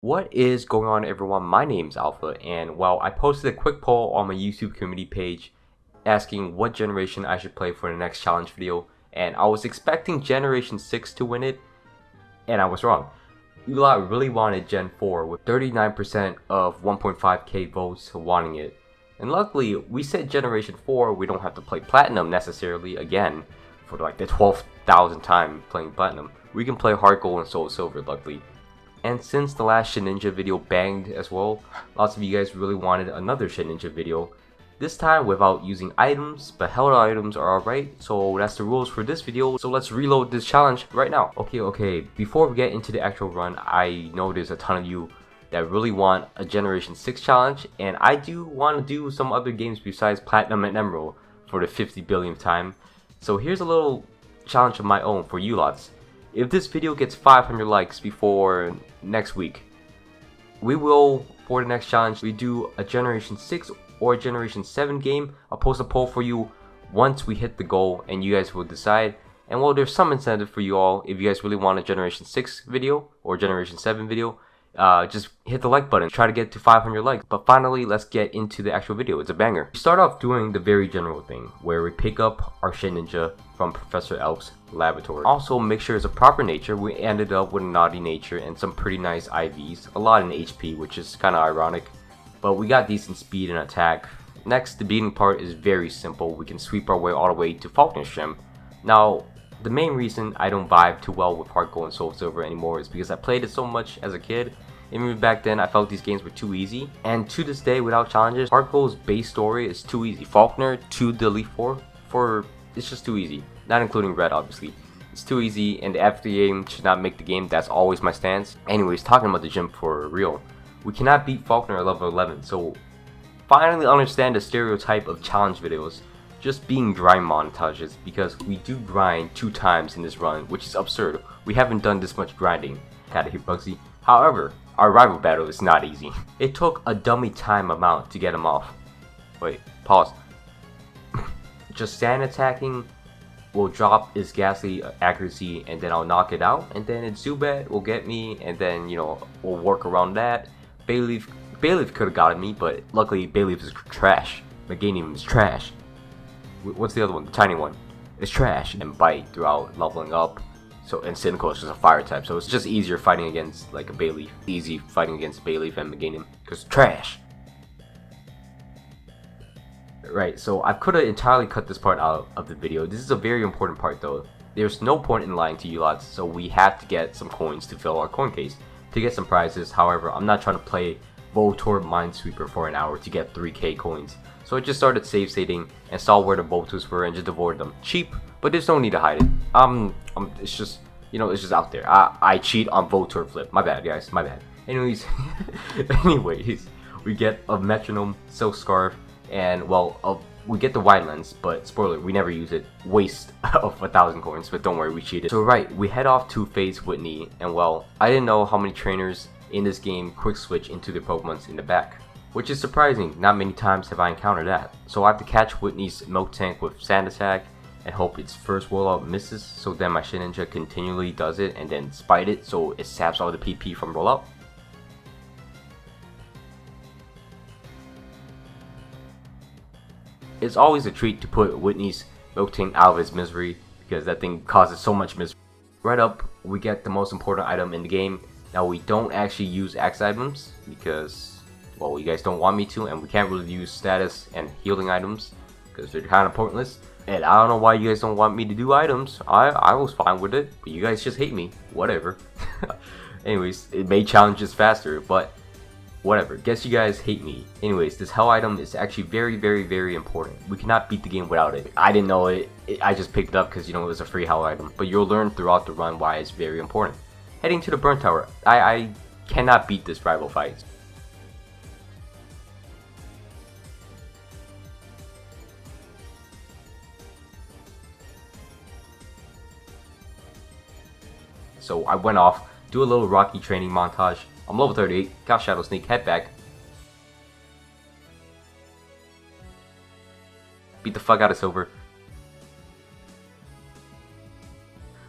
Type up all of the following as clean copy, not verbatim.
What is going on, everyone? My name's Alpha, and well, I posted a quick poll on my YouTube community page asking what generation I should play for the next challenge video, and I was expecting Generation 6 to win it, and I was wrong. You lot really wanted Gen 4 with 39% of 1.5k votes wanting it. And luckily, we said Generation 4, we don't have to play Platinum necessarily again for like the 12,000th time playing Platinum. We can play Heart Gold and Soul Silver, luckily. And since the last Shedinja video banged as well, lots of you guys really wanted another Shedinja video. This time without using items, but held items are alright, so that's the rules for this video. So let's reload this challenge right now. Okay, before we get into the actual run, I know there's a ton of you that really want a Generation 6 challenge, and I do want to do some other games besides Platinum and Emerald for the 50 billionth time. So here's a little challenge of my own for you lots. If this video gets 500 likes before next week, we will, for the next challenge, we do a Generation 6 or a Generation 7 game. I'll post a poll for you once we hit the goal and you guys will decide. And well, there's some incentive for you all. If you guys really want a Generation 6 video or Generation 7 video, just hit the like button, try to get to 500 likes. But finally, let's get into the actual video. It's a banger. We start off doing the very general thing where we pick up our Shedinja from Professor Elf's laboratory. Also, make sure it's a proper nature. We ended up with a naughty nature and some pretty nice IVs, a lot in HP, which is kind of ironic, but we got decent speed and attack. Next, the beating part is very simple. We can sweep our way all the way to Falconer's Gem. Now, the main reason I don't vibe too well with Heart Gold and Soul Silver anymore is because I played it so much as a kid. Even back then, I felt these games were too easy. And to this day, without challenges, Heart Gold's base story is too easy. Falconer to the Elite Four, it's just too easy. Not including Red, obviously. It's too easy, and the FD game should not make the game. That's always my stance. Anyways, talking about the gym for real. We cannot beat Falconer at level 11, so finally understand the stereotype of challenge videos just being grind montages, because we do grind 2 times in this run, which is absurd. We haven't done this much grinding. Gotta hit Bugsy. However, our rival battle is not easy. It took a dummy time amount to get him off. Wait, pause. Just stand attacking will drop his ghastly accuracy, and then I'll knock it out, and then its Zubat will get me, and then, you know, we'll work around that. Bayleaf could have gotten me, but luckily Bayleaf is trash. Meganium is trash. What's the other one? The tiny one. It's trash. And Bite throughout leveling up. So, and Cynical is just a fire type, so it's just easier fighting against like a Bayleaf. Easy fighting against Bayleaf and Meganium, because trash. Right, so I could have entirely cut this part out of the video. This is a very important part though. There's no point in lying to you lots, so we have to get some coins to fill our coin case to get some prizes. However, I'm not trying to play Voltorb Minesweeper for an hour to get 3k coins. So I just started save stating and saw where the Voltors were and just devoured them. Cheap, but there's no need to hide it. It's just, you know, it's just out there. I cheat on Voltorb flip. My bad, guys, my bad. Anyways, we get a Metronome, Silk Scarf, and well, we get the wide lens, but spoiler, we never use it. Waste of 1,000 coins, but don't worry, we cheated. So right, we head off to face Whitney, and well, I didn't know how many trainers in this game quick switch into their Pokemons in the back, which is surprising. Not many times have I encountered that. So I have to catch Whitney's Milk Tank with Sand Attack and hope its first rollout misses, so then my Shedinja continually does it and then spite it so it saps all the PP from rollout. It's always a treat to put Whitney's Milk Tank out of his misery, because that thing causes so much misery. Right up, we get the most important item in the game. Now, we don't actually use Axe items because, well, you guys don't want me to, and we can't really use status and healing items because they're kind of pointless. And I don't know why you guys don't want me to do items. I was fine with it, but you guys just hate me. Whatever. Anyways, it made challenges faster, but whatever. Guess you guys hate me. Anyways, this hell item is actually very important. We cannot beat the game without it. I didn't know it. I just picked it up because, you know, it was a free hell item. But you'll learn throughout the run why it's very important. Heading to the Burn Tower. I cannot beat this rival fight. So I went off, do a little Rocky training montage. I'm level 38, got Shadow Sneak, head back. Beat the fuck out of Silver.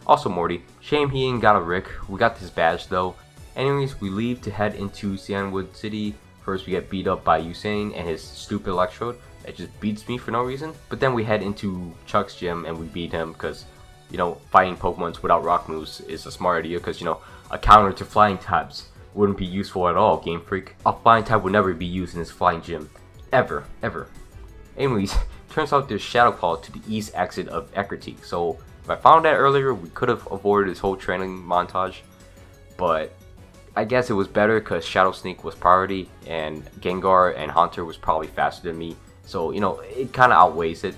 Also Morty. Shame he ain't got a Rick. We got this badge though. Anyways, we leave to head into Cianwood City. First we get beat up by Usain and his stupid electrode that just beats me for no reason. But then we head into Chuck's gym and we beat him because, you know, fighting Pokemons without rock moves is a smart idea because, you know, a counter to flying types wouldn't be useful at all, Game Freak. A flying type would never be used in his flying gym. Ever. Anyways, turns out there's Shadow Claw to the east exit of Eckerty. So if I found that earlier, we could have avoided this whole training montage. But I guess it was better because Shadow Sneak was priority and Gengar and Haunter was probably faster than me. So, you know, it kind of outweighs it.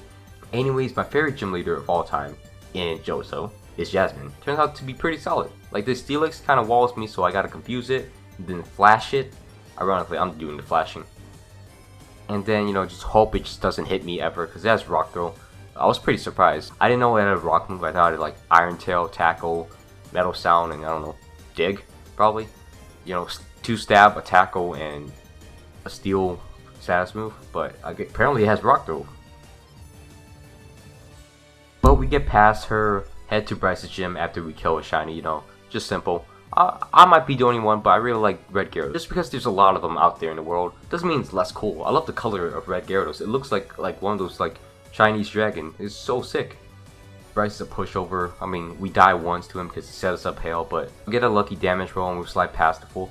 Anyways, my favorite gym leader of all time in Johto is Jasmine. Turns out to be pretty solid. Like, this Steelix kind of walls me, so I gotta confuse it, then flash it. Ironically, I'm doing the flashing. And then, you know, just hope it just doesn't hit me ever, because that's Rock Throw. I was pretty surprised. I didn't know it had a rock move. I thought it had like Iron Tail, Tackle, Metal Sound, and I don't know, Dig, probably. You know, 2 stab, a tackle, and a steel status move, but apparently it has Rock Throw. But we get past her, head to Bryce's gym after we kill a shiny, you know, just simple. I might be the only one, but I really like red Gyarados. Just because there's a lot of them out there in the world doesn't mean it's less cool. I love the color of red Gyarados. It looks like one of those like Chinese dragon. It's so sick. Bryce is a pushover. I mean, we die once to him because he set us up hail, but we get a lucky damage roll and we slide past the full.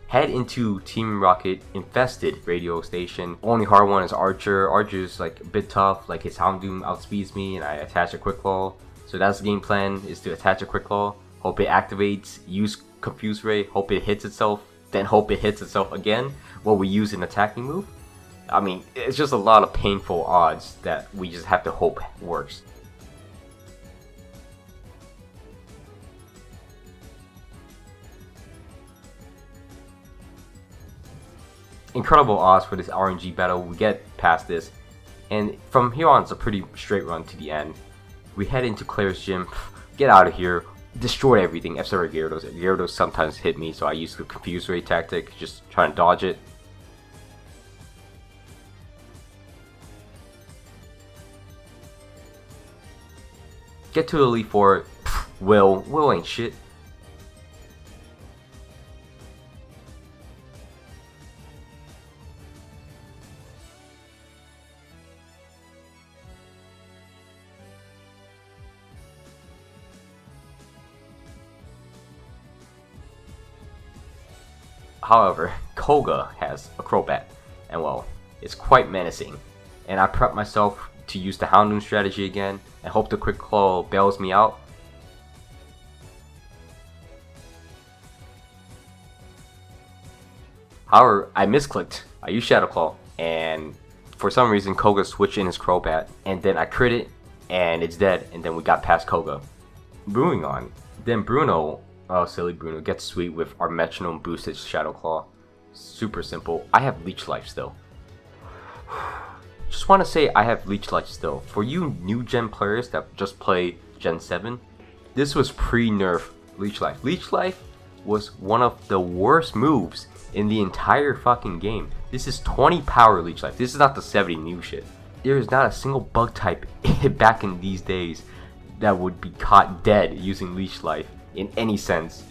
Head into Team Rocket infested radio station. Only hard one is Archer. Archer's like a bit tough, like his Houndoom outspeeds me and I attach a Quick Claw. So that's the game plan, is to attach a Quick Claw, hope it activates, use Confuse Ray, hope it hits itself, then hope it hits itself again while we use an attacking move. I mean, it's just a lot of painful odds that we just have to hope works. Incredible odds for this RNG battle. We get past this, and from here on it's a pretty straight run to the end. We head into Clair's gym, get out of here, destroy everything except for Gyarados. Gyarados sometimes hit me, so I use the Confuse Ray tactic, just trying to dodge it. Get to Elite Four. Will ain't shit. However, Koga has a Crobat, and well, it's quite menacing. And I prep myself to use the Houndoom strategy again, and hope the Quick Claw bails me out. However, I misclicked. I used Shadow Claw, and for some reason Koga switched in his Crobat, and then I crit it, and it's dead, and then we got past Koga. Moving on, then Bruno, oh silly Bruno, gets sweet with our Metronome boosted Shadow Claw. Super simple. I have Leech Life still. Just want to say I have Leech Life still. For you new gen players that just play Gen 7, this was pre-nerf Leech Life. Leech Life was one of the worst moves in the entire fucking game. This is 20 power Leech Life. This is not the 70 new shit. There is not a single bug type back in these days that would be caught dead using Leech Life in any sense.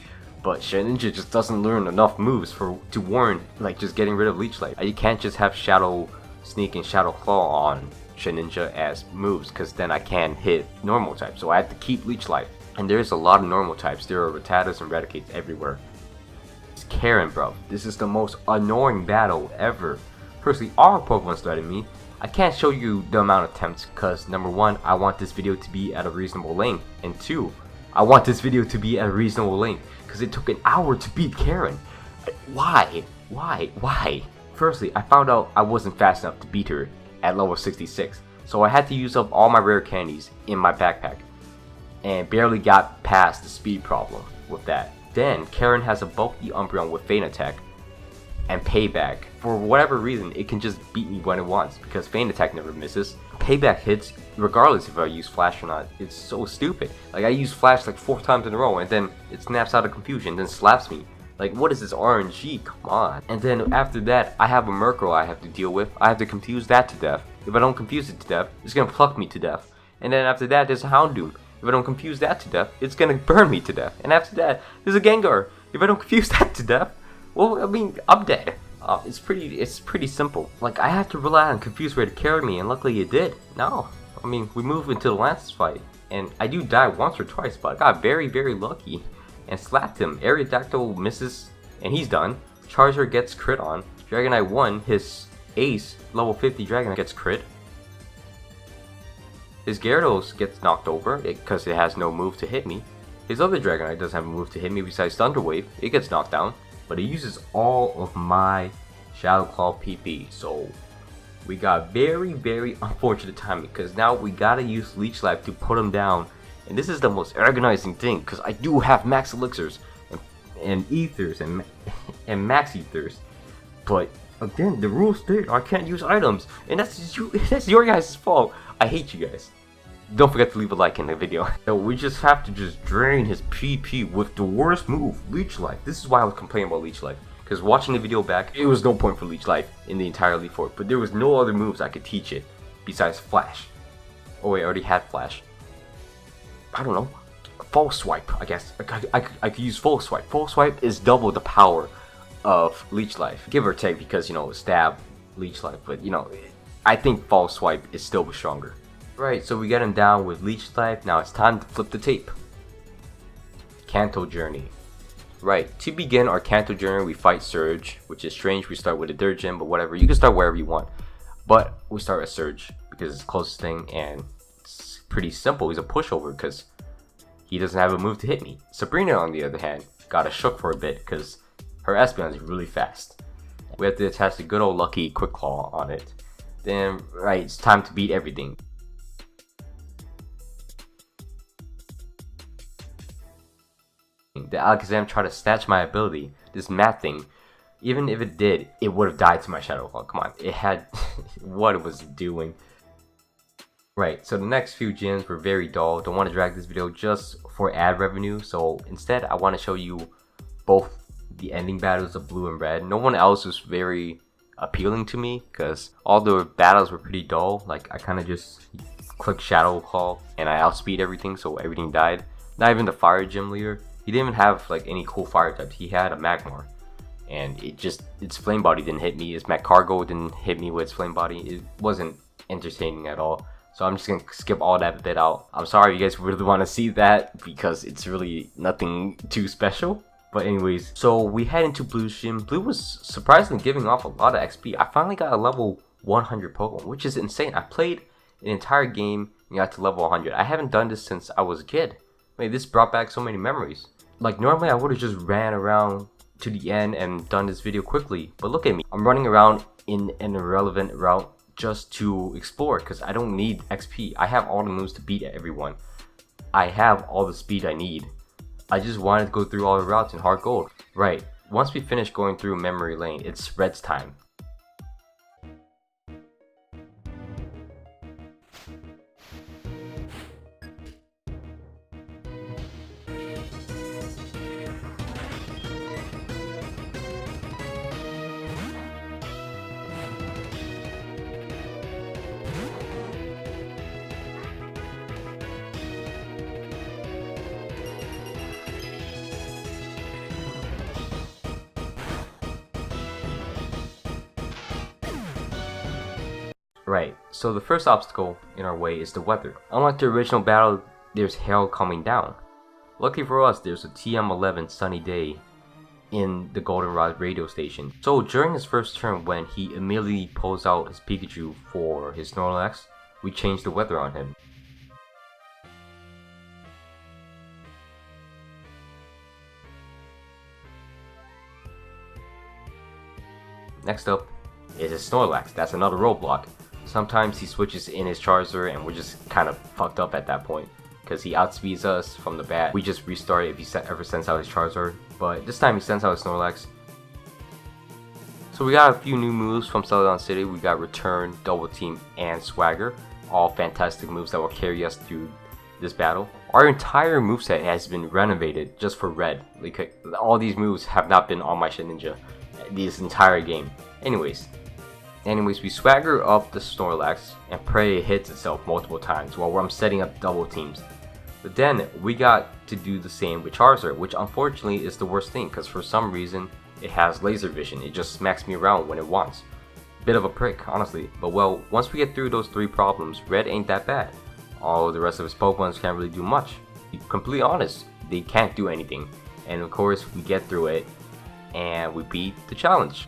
But Shedinja just doesn't learn enough moves to warrant like just getting rid of Leech Life. You can't just have Shadow Sneak and Shadow Claw on Shedinja as moves, because then I can't hit normal types, so I have to keep Leech Life. And there's a lot of normal types. There are Rattatas and Raticates everywhere. It's Karen, bro. This is the most annoying battle ever. Firstly, all Pokemon started me. I can't show you the amount of attempts because number 1, I want this video to be at a reasonable length, and 2, I want this video to be at a reasonable length because it took an hour to beat Karen. Why? Firstly, I found out I wasn't fast enough to beat her at level 66, so I had to use up all my rare candies in my backpack, and barely got past the speed problem with that. Then, Karen has a bulky Umbreon with Feint Attack and Payback. For whatever reason, it can just beat me when it wants, because Feint Attack never misses. Payback hits regardless if I use Flash or not. It's so stupid. Like, I use Flash like 4 times in a row, and then it snaps out of confusion, then slaps me. Like, what is this RNG? Come on. And then after that, I have a Murkrow I have to deal with. I have to confuse that to death. If I don't confuse it to death, it's gonna pluck me to death. And then after that, there's a Houndoom. If I don't confuse that to death, it's gonna burn me to death. And after that, there's a Gengar. If I don't confuse that to death, well, I mean, I'm dead. It's pretty simple. Like, I had to rely on Confuse Ray to carry me, and luckily it did. No, I mean, we move into the last fight, and I do die once or twice, but I got very, very lucky and slapped him. Aerodactyl misses, and he's done. Charizard gets crit on. Dragonite 1, his ace, level 50 Dragonite gets crit. His Gyarados gets knocked over because it has no move to hit me. His other Dragonite doesn't have a move to hit me besides Thunder Wave. It gets knocked down, but it uses all of my Shadow Claw PP. So we got very, very unfortunate timing because now we gotta use Leech Life to put him down. And this is the most agonizing thing because I do have Max Elixirs and Ethers and Max Ethers. But again, the rules state I can't use items, and that's your guys' fault. I hate you guys. Don't forget to leave a like in the video. So we just have to just drain his PP with the worst move, Leech Life. This is why I was complaining about Leech Life. Because watching the video back, it was no point for Leech Life in the entire Elite Four. But there was no other moves I could teach it besides Flash. Oh wait, I already had Flash. I don't know. False Swipe, I guess. I could use Full Swipe. Full Swipe is double the power of Leech Life. Give or take because, you know, Stab, Leech Life. But, you know, I think False Swipe is still stronger. Right, so we got him down with Leech Life. Now it's time to flip the tape. Kanto Journey. Right, to begin our Kanto Journey, we fight Surge, which is strange. We start with a Dirt Gym, but whatever. You can start wherever you want. But we start with Surge because it's the closest thing and it's pretty simple. He's a pushover because he doesn't have a move to hit me. Sabrina, on the other hand, got a shook for a bit because her Espeon is really fast. We have to attach the good old lucky Quick Claw on it. Then, right, it's time to beat everything. The Alakazam tried to snatch my ability, this mad thing. Even if it did, it would have died to my Shadow Claw. Come on, it had what it was doing. Right, so the next few gyms were very dull. Don't want to drag this video just for ad revenue. So instead, I want to show you both the ending battles of Blue and Red. No one else was very appealing to me because all the battles were pretty dull. Like, I kind of just clicked Shadow Claw and I outspeed everything, so everything died. Not even the Fire Gym Leader. He didn't even have like any cool fire types. He had a Magmar, and its Flame Body didn't hit me. Its Magcargo didn't hit me with its Flame Body. It wasn't entertaining at all. So I'm just gonna skip all that bit out. I'm sorry you guys really want to see that because it's really nothing too special. But anyways, so we head into Blue's gym. Blue was surprisingly giving off a lot of XP. I finally got a level 100 Pokemon, which is insane. I played an entire game and got to level 100. I haven't done this since I was a kid. I mean, this brought back so many memories. Like, normally I would have just ran around to the end and done this video quickly. But look at me. I'm running around in an irrelevant route just to explore because I don't need XP. I have all the moves to beat everyone. I have all the speed I need. I just wanted to go through all the routes in Heart Gold. Right, once we finish going through Memory Lane, it's Red's time. Right, so the first obstacle in our way is the weather. Unlike the original battle, there's hail coming down. Luckily for us, there's a TM11 sunny day in the Goldenrod radio station. So during his first turn, when he immediately pulls out his Pikachu for his Snorlax, we change the weather on him. Next up is his Snorlax. That's another roadblock. Sometimes he switches in his Charizard and we're just kind of fucked up at that point because he outspeeds us from the bat. We just restart it if he ever sends out his Charizard, but this time he sends out his Snorlax. So we got a few new moves from Celadon City. We got Return, Double Team, and Swagger. All fantastic moves that will carry us through this battle. Our entire moveset has been renovated just for Red. Like, all these moves have not been on my Shedinja this entire game. Anyways, we swagger up the Snorlax and pray it hits itself multiple times while I'm setting up double teams. But then we got to do the same with Charizard, which unfortunately is the worst thing because for some reason it has laser vision. It just smacks me around when it wants. Bit of a prick, honestly. But well, once we get through those 3 problems, Red ain't that bad. All the rest of his Pokemons can't really do much. To be completely honest, they can't do anything. And of course, we get through it and we beat the challenge.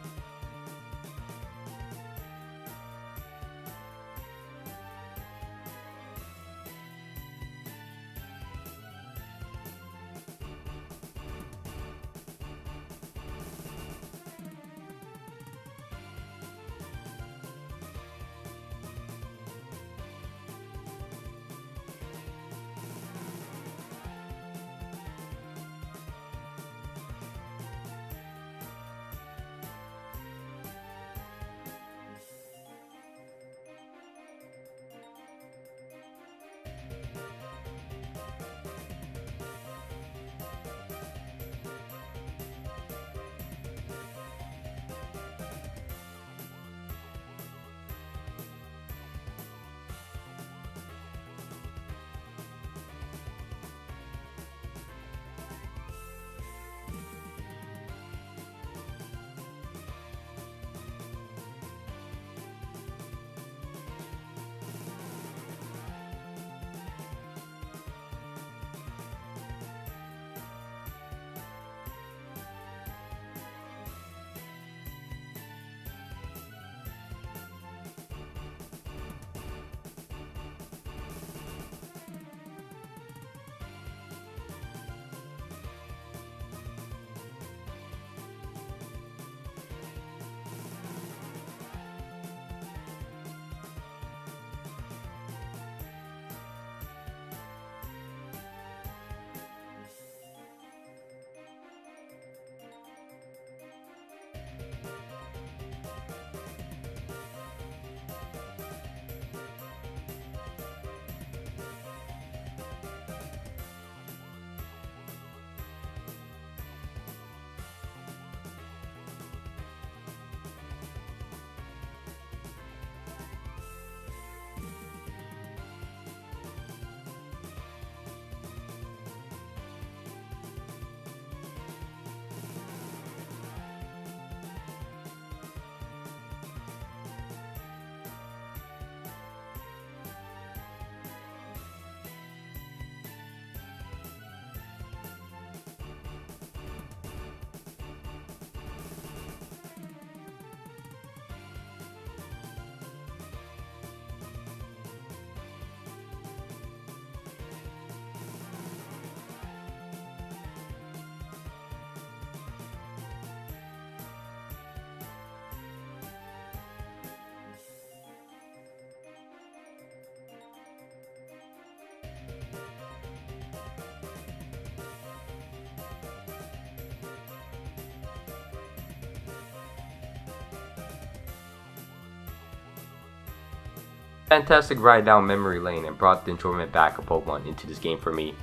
Fantastic ride down memory lane and brought the enjoyment back of Pokemon into this game for me.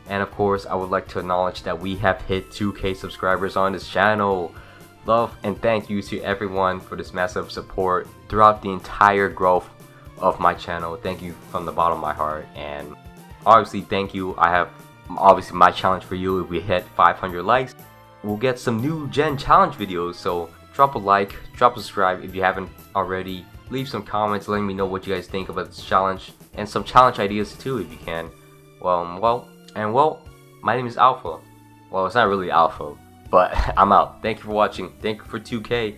And of course, I would like to acknowledge that we have hit 2K subscribers on this channel. Love and thank you to everyone for this massive support throughout the entire growth of my channel. Thank you from the bottom of my heart, and obviously thank you. I have obviously my challenge for you. If we hit 500 likes, we'll get some new gen challenge videos, so drop a like, drop a subscribe if you haven't already. Leave some comments letting me know what you guys think about this challenge, and some challenge ideas too if you can. Well, my name is Alpha. Well, it's not really Alpha, but I'm out. Thank you for watching. Thank you for 2K.